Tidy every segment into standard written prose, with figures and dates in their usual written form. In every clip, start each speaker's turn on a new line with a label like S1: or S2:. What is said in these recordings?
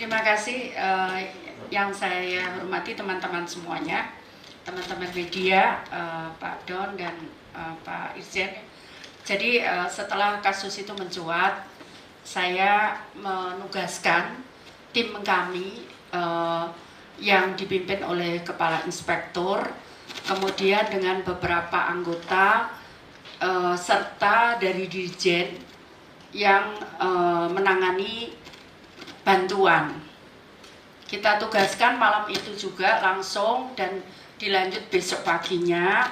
S1: Terima kasih yang saya hormati teman-teman semuanya, teman-teman media, Pak Don dan Pak Irjen. Jadi setelah kasus itu mencuat, saya menugaskan tim kami yang dipimpin oleh Kepala Inspektur, kemudian dengan beberapa anggota serta dari Dirjen yang menangani bantuan. Kita tugaskan malam itu juga langsung dan dilanjut besok paginya.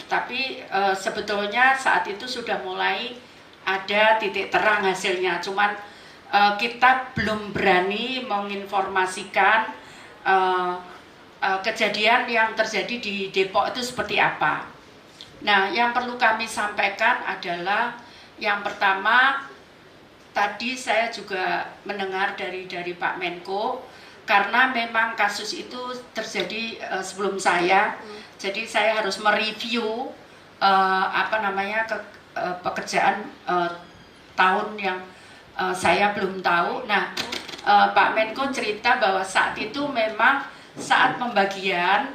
S1: Tapi sebetulnya saat itu sudah mulai ada titik terang hasilnya. Cuman kita belum berani menginformasikan kejadian yang terjadi di Depok itu seperti apa. Nah, yang perlu kami sampaikan adalah yang pertama, tadi saya juga mendengar dari Pak Menko, karena memang kasus itu terjadi sebelum saya, jadi saya harus mereview pekerjaan tahun yang saya belum tahu. Nah, Pak Menko cerita bahwa saat itu memang saat pembagian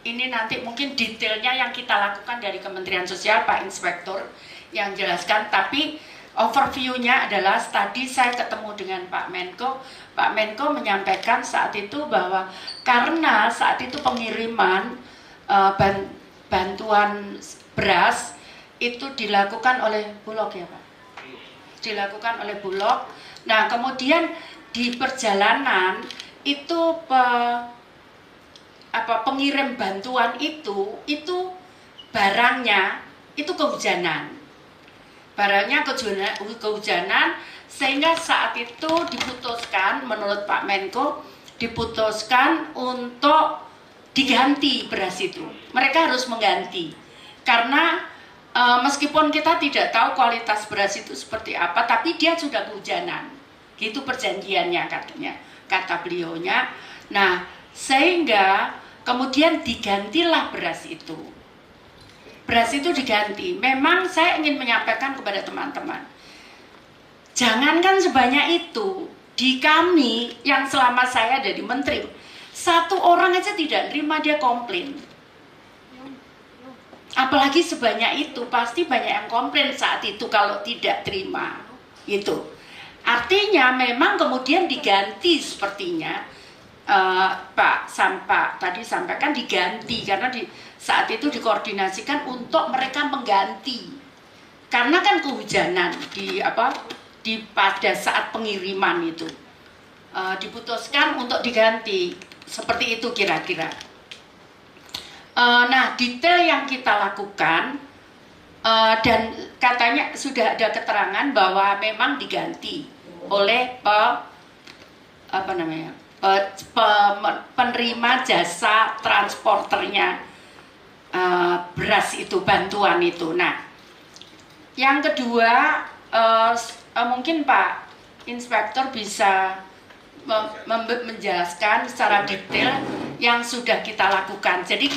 S1: ini nanti mungkin detailnya yang kita lakukan dari Kementerian Sosial, Pak Inspektur yang jelaskan, tapi overview-nya adalah tadi saya ketemu dengan Pak Menko. Pak Menko menyampaikan saat itu bahwa karena saat itu pengiriman bantuan beras itu dilakukan oleh Bulog ya Pak? Dilakukan oleh Bulog. Nah kemudian di perjalanan itu pengirim bantuan itu barangnya itu kehujanan. Barangnya kehujanan sehingga saat itu diputuskan menurut Pak Menko diputuskan untuk diganti beras itu. Mereka harus mengganti karena meskipun kita tidak tahu kualitas beras itu seperti apa, tapi dia sudah kehujanan. Gitu perjanjiannya katanya, kata beliaunya. Nah, sehingga kemudian digantilah beras itu. Beras itu diganti. Memang saya ingin menyampaikan kepada teman-teman, jangankan sebanyak itu, di kami yang selama saya jadi menteri, satu orang aja tidak terima, dia komplain. Apalagi sebanyak itu, pasti banyak yang komplain saat itu kalau tidak terima. Itu artinya memang kemudian diganti sepertinya. Pak Sampak tadi sampaikan diganti karena saat itu dikoordinasikan untuk mereka mengganti karena kan kehujanan pada saat pengiriman itu diputuskan untuk diganti seperti itu kira-kira. Nah detail yang kita lakukan dan katanya sudah ada keterangan bahwa memang diganti oleh penerima jasa transporternya beras itu, bantuan itu. Nah, yang kedua mungkin Pak Inspektur bisa menjelaskan secara detail yang sudah kita lakukan. Jadi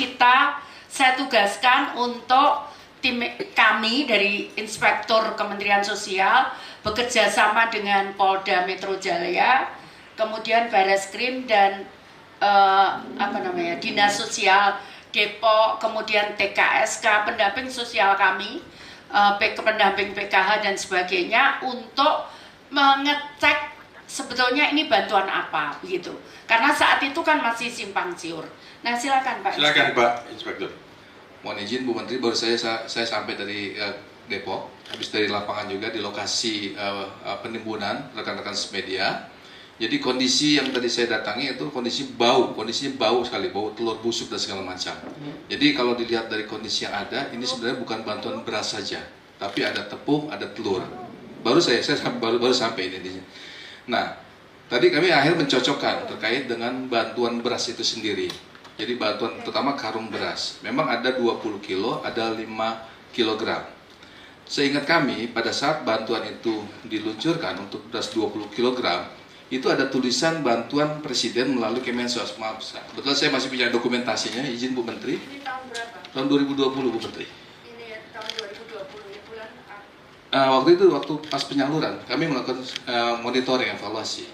S1: saya tugaskan untuk tim kami dari Inspektur Kementerian Sosial bekerja sama dengan Polda Metro Jaya, kemudian Bareskrim dan Dinas Sosial Depok, kemudian TKSK, pendamping sosial kami, pendamping PKH dan sebagainya untuk mengecek sebetulnya ini bantuan apa begitu. Karena saat itu kan masih simpang siur. Nah, silakan Pak.
S2: Silakan Pak Inspektur. Mohon izin Bu Menteri, baru saya sampai dari Depok, habis dari lapangan juga di lokasi penimbunan rekan-rekan media. Jadi kondisi yang tadi saya datangi itu kondisinya bau sekali, bau telur busuk dan segala macam. Jadi kalau dilihat dari kondisi yang ada, ini sebenarnya bukan bantuan beras saja, tapi ada tepung, ada telur. Baru baru sampai ini. Nah, tadi kami akhirnya mencocokkan terkait dengan bantuan beras itu sendiri. Jadi bantuan terutama karung beras, memang ada 20 kilo, ada 5 kilogram. Seingat kami pada saat bantuan itu diluncurkan untuk beras 20 kilogram, itu ada tulisan bantuan Presiden melalui Kemensos. Maaf, betul saya masih punya dokumentasinya, izin Bu Menteri.
S1: Ini tahun berapa?
S2: Tahun 2020 Bu Menteri.
S1: Ini tahun 2020 ya, bulan
S2: Waktu itu waktu pas penyaluran kami melakukan monitoring evaluasi.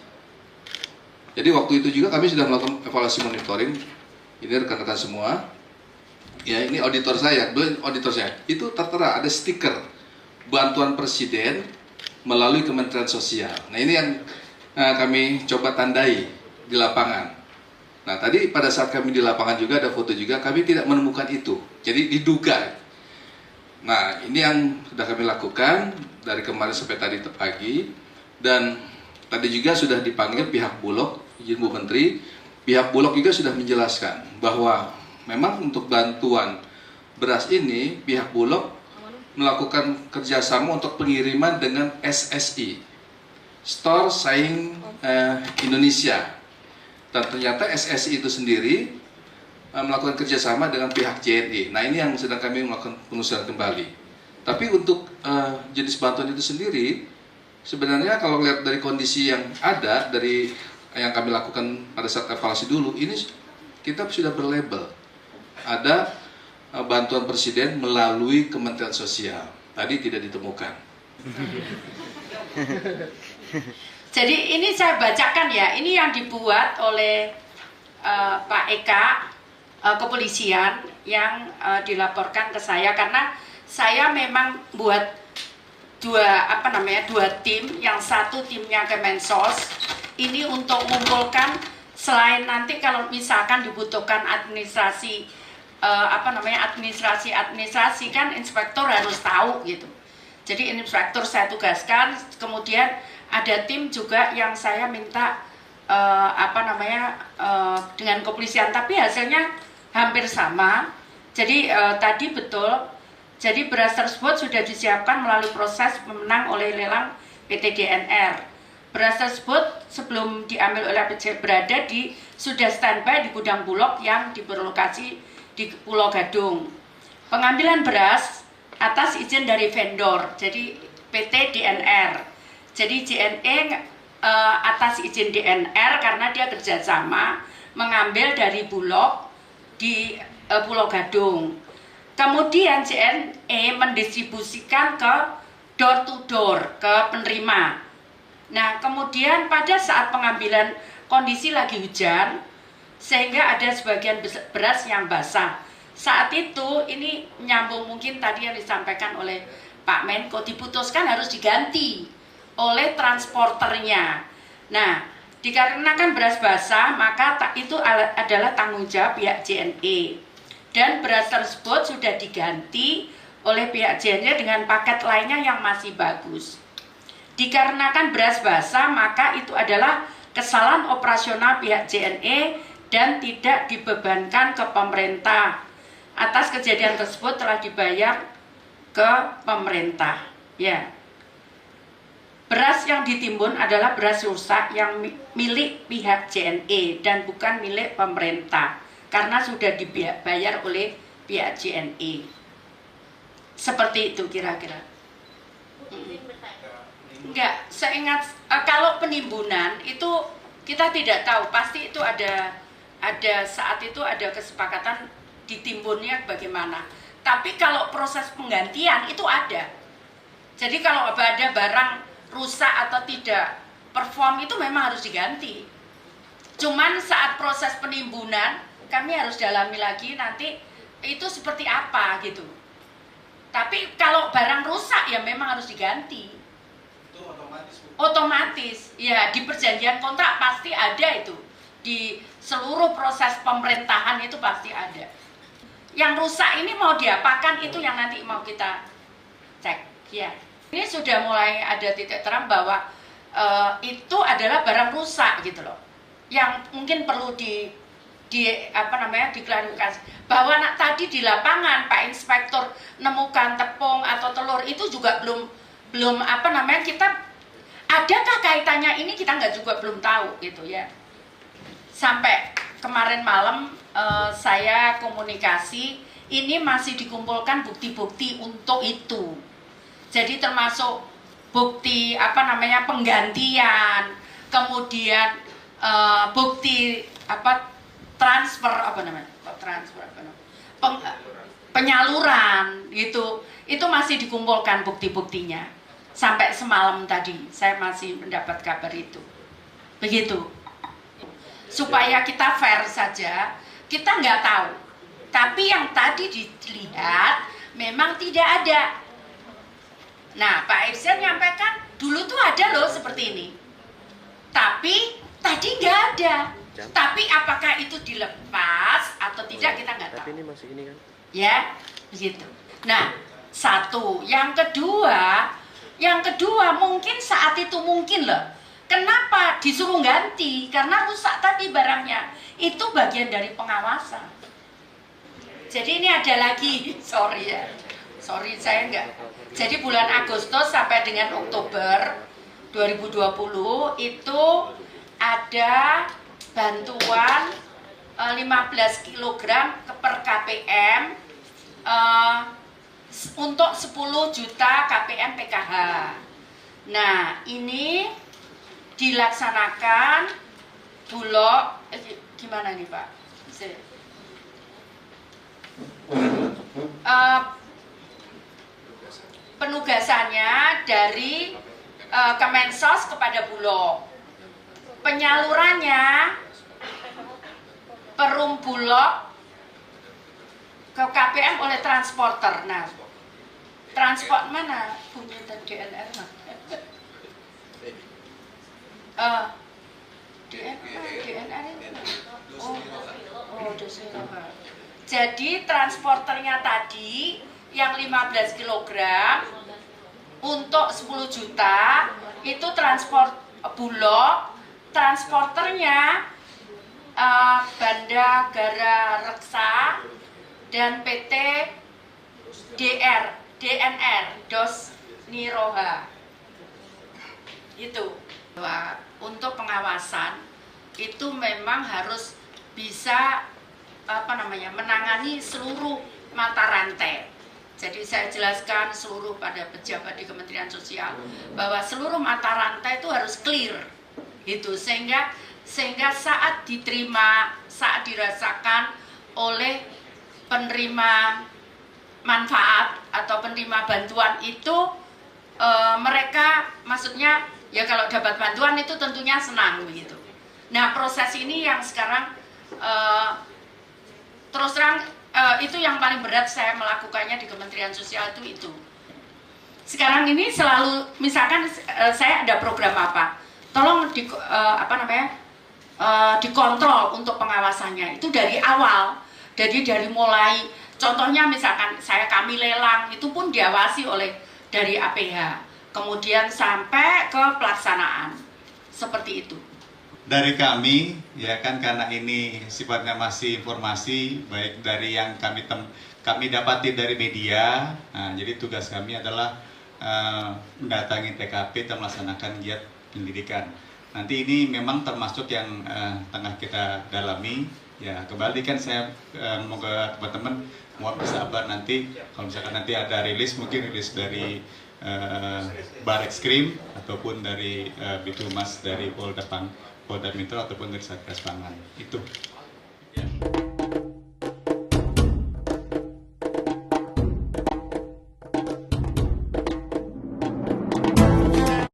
S2: Jadi waktu itu juga kami sudah melakukan evaluasi monitoring. Ini rekan-rekan semua. Ya, ini auditor saya, itu tertera ada stiker bantuan presiden melalui Kementerian Sosial. Nah, ini yang kami coba tandai di lapangan. Nah, tadi pada saat kami di lapangan juga ada foto juga, kami tidak menemukan itu. Jadi diduga. Nah, ini yang sudah kami lakukan dari kemarin sampai tadi pagi, dan tadi juga sudah dipanggil pihak Bulog, izin Bu Menteri. Pihak Bulog juga sudah menjelaskan bahwa memang untuk bantuan beras ini pihak Bulog melakukan kerjasama untuk pengiriman dengan SSI, Store Saing Indonesia. Dan ternyata SSI itu sendiri melakukan kerjasama dengan pihak JNE. Nah, ini yang sedang kami melakukan penelusuran kembali. Tapi untuk jenis bantuan itu sendiri, sebenarnya kalau lihat dari kondisi yang ada, dari yang kami lakukan pada saat evaluasi dulu, ini kita sudah berlabel. Ada bantuan presiden melalui Kementerian Sosial. Tadi tidak ditemukan.
S1: Jadi ini saya bacakan ya, ini yang dibuat oleh Pak Eka, kepolisian, yang dilaporkan ke saya, karena saya memang buat dua tim, yang satu timnya Kemensos, ini untuk mengumpulkan, selain nanti kalau misalkan dibutuhkan administrasi kan inspektor harus tahu gitu. Jadi inspektor saya tugaskan, kemudian ada tim juga yang saya minta dengan kepolisian, tapi hasilnya hampir sama. Jadi tadi betul, jadi beras tersebut sudah disiapkan melalui proses pemenang oleh lelang PT DNR. Beras tersebut sebelum diambil oleh PJ sudah standby di gudang Bulog yang berlokasi di Pulau Gadung. Pengambilan beras atas izin dari vendor, jadi PT DNR. Jadi JNE atas izin DNR karena dia kerjasama mengambil dari Bulog di Pulau Gadung. Kemudian JNE mendistribusikan ke door to door, ke penerima. Nah, kemudian pada saat pengambilan kondisi lagi hujan, sehingga ada sebagian beras yang basah. Saat itu ini nyambung mungkin tadi yang disampaikan oleh Pak Menko, diputuskan harus diganti oleh transporternya. Nah, dikarenakan beras basah, maka itu adalah tanggung jawab pihak JNE. Dan beras tersebut sudah diganti oleh pihak JNE dengan paket lainnya yang masih bagus. Dikarenakan beras basah, maka itu adalah kesalahan operasional pihak JNE dan tidak dibebankan ke pemerintah. Atas kejadian tersebut telah dibayar ke pemerintah. Ya. Beras yang ditimbun adalah beras rusak yang milik pihak JNE dan bukan milik pemerintah karena sudah dibayar oleh pihak JNE. Seperti itu kira-kira. Enggak, seingat kalau penimbunan itu kita tidak tahu, pasti itu ada saat itu ada kesepakatan ditimbunnya bagaimana. Tapi kalau proses penggantian itu ada. Jadi kalau ada barang rusak atau tidak perform itu memang harus diganti. Cuman saat proses penimbunan kami harus dalami lagi nanti itu seperti apa gitu. Tapi kalau barang rusak ya memang harus diganti. Itu otomatis. Ya, di perjanjian kontrak pasti ada itu. Di seluruh proses pemerintahan itu pasti ada. Yang rusak ini mau diapakan itu yang nanti mau kita cek. Ya, ini sudah mulai ada titik terang bahwa itu adalah barang rusak gitu loh. Yang mungkin perlu diklarifikasi bahwa tadi di lapangan Pak Inspektor nemukan tepung atau telur itu juga belum kita adakah kaitannya ini kita juga belum tahu gitu ya. Sampai kemarin malam saya komunikasi, ini masih dikumpulkan bukti-bukti untuk itu. Jadi termasuk bukti penggantian, kemudian bukti transfer penyaluran gitu. Itu masih dikumpulkan bukti-buktinya. Sampai semalam tadi saya masih mendapat kabar itu. Begitu. supaya kita fair saja, kita nggak tahu. Tapi yang tadi dilihat memang tidak ada. Nah, Pak Irsyad nyampaikan dulu tuh ada loh seperti ini. Tapi tadi nggak ada. Tapi apakah itu dilepas atau tidak kita nggak tahu.
S3: Tapi ini masih ini kan?
S1: Ya, begitu. Nah, satu. Yang kedua mungkin saat itu mungkin loh. Kenapa disuruh ganti? Karena rusak tadi barangnya. Itu bagian dari pengawasan. Jadi ini ada lagi, sorry ya. Sorry saya enggak. Jadi bulan Agustus sampai dengan Oktober 2020 itu ada bantuan 15 kg per KPM untuk 10 juta KPM PKH. Nah, ini dilaksanakan Bulog gimana nih Pak? Penugasannya dari Kemensos kepada Bulog. Penyalurannya Perum Bulog ke KPM oleh transporter. Nah, transport mana? Punya DNR mah. DNR itu. Oh, Dosiroha. Jadi transporternya tadi yang 15 kg untuk 10 juta itu transport Bulog, transporternya Banda Gara Reksa dan PT DNR Dos Niroha. Itu. Untuk pengawasan itu memang harus bisa menangani seluruh mata rantai. Jadi saya jelaskan seluruh pada pejabat di Kementerian Sosial bahwa seluruh mata rantai itu harus clear, gitu sehingga saat diterima, saat dirasakan oleh penerima manfaat atau penerima bantuan itu mereka maksudnya ya kalau dapat bantuan itu tentunya senang begitu. Nah proses ini yang sekarang terus terang itu yang paling berat saya melakukannya di Kementerian Sosial itu. Sekarang ini selalu misalkan saya ada program apa, tolong dikontrol untuk pengawasannya itu dari awal, jadi dari mulai contohnya misalkan kami lelang itu pun diawasi oleh dari APH, kemudian sampai ke pelaksanaan seperti itu.
S4: Dari kami ya kan karena ini sifatnya masih informasi baik dari yang kami dapati dari media. Nah, jadi tugas kami adalah mendatangi TKP dan melaksanakan giat penyelidikan. Nanti ini memang termasuk yang tengah kita dalami. Ya kembali kan saya mau ke teman-teman mohon bersabar nanti kalau misalkan nanti ada rilis mungkin rilis dari Barreskrim ataupun dari Bitumas dari Polda Metro ataupun dari Satgas Pangan itu. Ya.